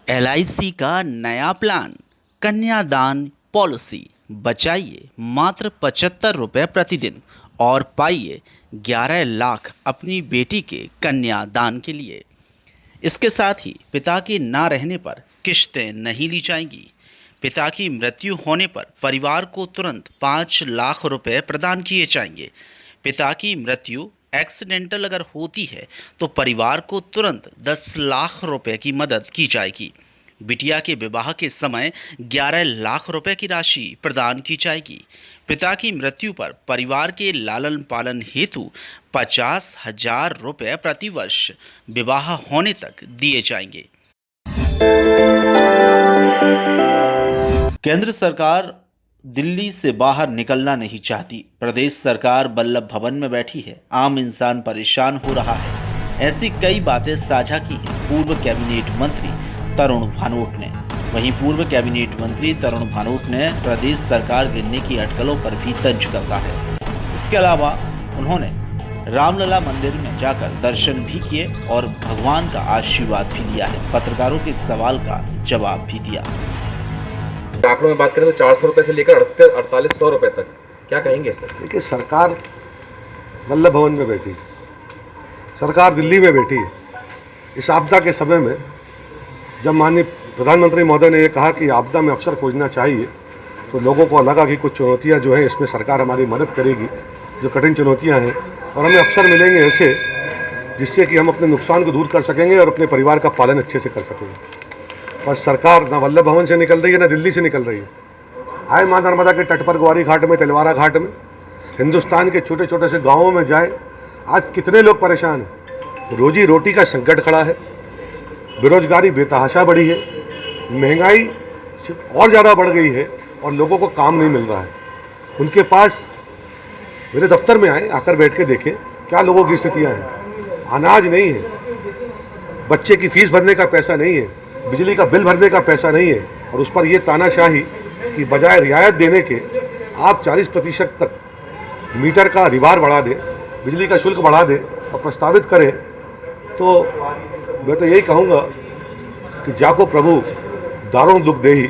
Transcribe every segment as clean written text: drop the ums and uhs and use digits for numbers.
LIC का नया plan कन्यादान पॉलिसी। बचाइए मात्र 75 रुपये प्रतिदिन और पाइए 11 लाख अपनी बेटी के कन्यादान के लिए। इसके साथ ही पिता के ना रहने पर किश्तें नहीं ली जाएंगी। पिता की मृत्यु होने पर परिवार को तुरंत 5 लाख रुपए प्रदान किए जाएंगे। पिता की मृत्यु एक्सीडेंटल अगर होती है तो परिवार को तुरंत 10 लाख रुपए की मदद की जाएगी। बिटिया के विवाह के समय 11 लाख रुपए की राशि प्रदान की जाएगी। पिता की मृत्यु पर परिवार के लालन पालन हेतु 50,000 रुपये प्रतिवर्ष विवाह होने तक दिए जाएंगे। केंद्र सरकार दिल्ली से बाहर निकलना नहीं चाहती। प्रदेश सरकार वल्लभ भवन में बैठी है। आम इंसान परेशान हो रहा है। ऐसी कई बातें साझा की हैं पूर्व कैबिनेट मंत्री तरुण भानोट ने। वहीं पूर्व कैबिनेट मंत्री तरुण भानोट ने प्रदेश सरकार गिरने की अटकलों पर भी तंज कसा है। इसके अलावा उन्होंने रामलला मंदिर में जाकर दर्शन भी किए और भगवान का आशीर्वाद भी लिया है। पत्रकारों के सवाल का जवाब भी दिया। आंकड़ों में बात करें तो 400 रुपए से लेकर 4800 रुपए तक, क्या कहेंगे इसमें? देखिए, सरकार वल्लभ भवन में बैठी, सरकार दिल्ली में बैठी है। इस आपदा के समय में जब माननीय प्रधानमंत्री महोदय ने ये कहा कि आपदा में अवसर खोजना चाहिए, तो लोगों को लगा कि कुछ चुनौतियां जो हैं इसमें सरकार हमारी मदद करेगी, जो कठिन चुनौतियां हैं, और हमें अवसर मिलेंगे ऐसे जिससे कि हम अपने नुकसान को दूर कर सकेंगे और अपने परिवार का पालन अच्छे से कर सकेंगे। पर सरकार ना वल्लभ भवन से निकल रही है, ना दिल्ली से निकल रही है। आए माँ नर्मदा के तट पर, ग्वारी घाट में, तिलवारा घाट में, हिंदुस्तान के छोटे छोटे से गाँवों में जाए, आज कितने लोग परेशान हैं। रोजी रोटी का संकट खड़ा है, बेरोजगारी बेतहाशा बढ़ी है, महंगाई और ज़्यादा बढ़ गई है और लोगों को काम नहीं मिल रहा है। उनके पास मेरे दफ्तर में आए, आकर बैठ के देखें क्या लोगों की स्थितियाँ हैं। अनाज नहीं है, बच्चे की फीस भरने का पैसा नहीं है, बिजली का बिल भरने का पैसा नहीं है, और उस पर यह तानाशाही कि बजाय रियायत देने के आप 40% तक मीटर का अधिभार बढ़ा दें, बिजली का शुल्क बढ़ा दें और प्रस्तावित करें। तो मैं तो यही कहूँगा कि जाको प्रभु दारों दुख देही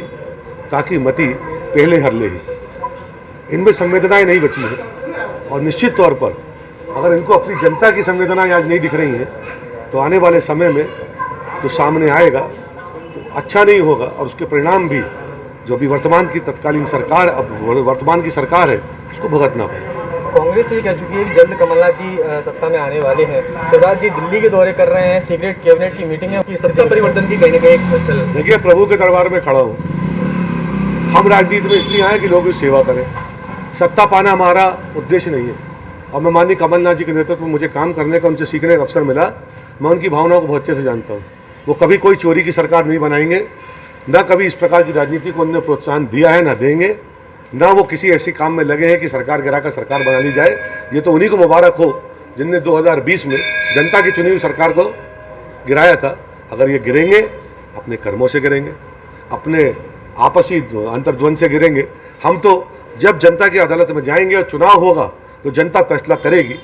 ताकि मति पहले हर ले ही। इनमें संवेदनाएं नहीं बची हैं और निश्चित तौर पर अगर इनको अपनी जनता की संवेदनाएं आज नहीं दिख रही हैं तो आने वाले समय में जो सामने आएगा तो अच्छा नहीं होगा, और उसके परिणाम भी जो भी वर्तमान की तत्कालीन सरकार, अब वर्तमान की सरकार है, उसको भुगतना पड़ेगा। कांग्रेस ये कह चुकी है कि जल्द कमलनाथ जी सत्ता में आने वाले हैं। शिवराज जी दिल्ली के दौरे कर रहे हैं, सीक्रेट कैबिनेट की मीटिंग है, सत्ता परिवर्तन की कहीं ना कहीं चल। देखिए, प्रभु के दरबार में खड़ा हूँ। हम राजनीति में इसलिए आए कि लोगों की सेवा करें। सत्ता पाना हमारा उद्देश्य नहीं है। और मैं माननीय कमलनाथ जी के नेतृत्व में मुझे काम करने का, उनसे सीखने का अवसर मिला। मैं उनकी भावनाओं को बहुत अच्छे से जानता हूँ। वो कभी कोई चोरी की सरकार नहीं बनाएंगे, ना कभी इस प्रकार की राजनीति को उन्होंने प्रोत्साहन दिया है, ना देंगे, ना वो किसी ऐसी काम में लगे हैं कि सरकार गिराकर सरकार बना ली जाए। ये तो उन्हीं को मुबारक हो जिनने 2020 में जनता की चुनी हुई सरकार को गिराया था। अगर ये गिरेंगे, अपने कर्मों से गिरेंगे, अपने आपसी अंतर्द्वंद से गिरेंगे। हम तो जब जनता की अदालत में जाएंगे और चुनाव होगा तो जनता फैसला करेगी।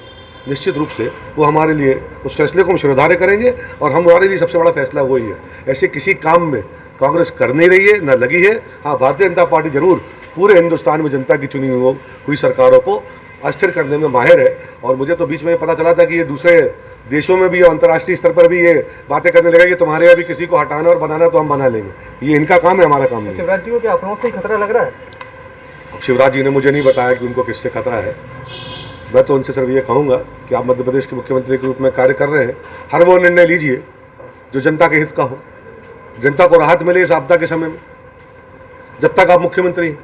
निश्चित रूप से वो हमारे लिए उस फैसले को हम शिरोधार्य करेंगे, और हमारे लिए सबसे बड़ा फैसला वही है। ऐसे किसी काम में कांग्रेस कर नहीं रही है, न लगी है। हाँ, भारतीय जनता पार्टी जरूर पूरे हिंदुस्तान में जनता की चुनी हुई सरकारों को अस्थिर करने में माहिर है। और मुझे तो बीच में पता चला था कि ये दूसरे देशों में भी और अंतर्राष्ट्रीय स्तर पर भी ये बातें करने लगा कि तुम्हारे यहाँ भी किसी को हटाना और बनाना तो हम बना लेंगे। ये इनका काम है, हमारा काम नहीं। शिवराज जी को क्या अपनों से ही खतरा लग रहा है? अब शिवराज जी ने मुझे नहीं बताया कि उनको किससे खतरा है। मैं तो उनसे सिर्फ ये कहूँगा कि आप मध्य प्रदेश के मुख्यमंत्री के रूप में कार्य कर रहे हैं। हर वो निर्णय लीजिए जो जनता के हित का हो, जनता को राहत मिले इस आपदा के समय में। जब तक आप मुख्यमंत्री हैं,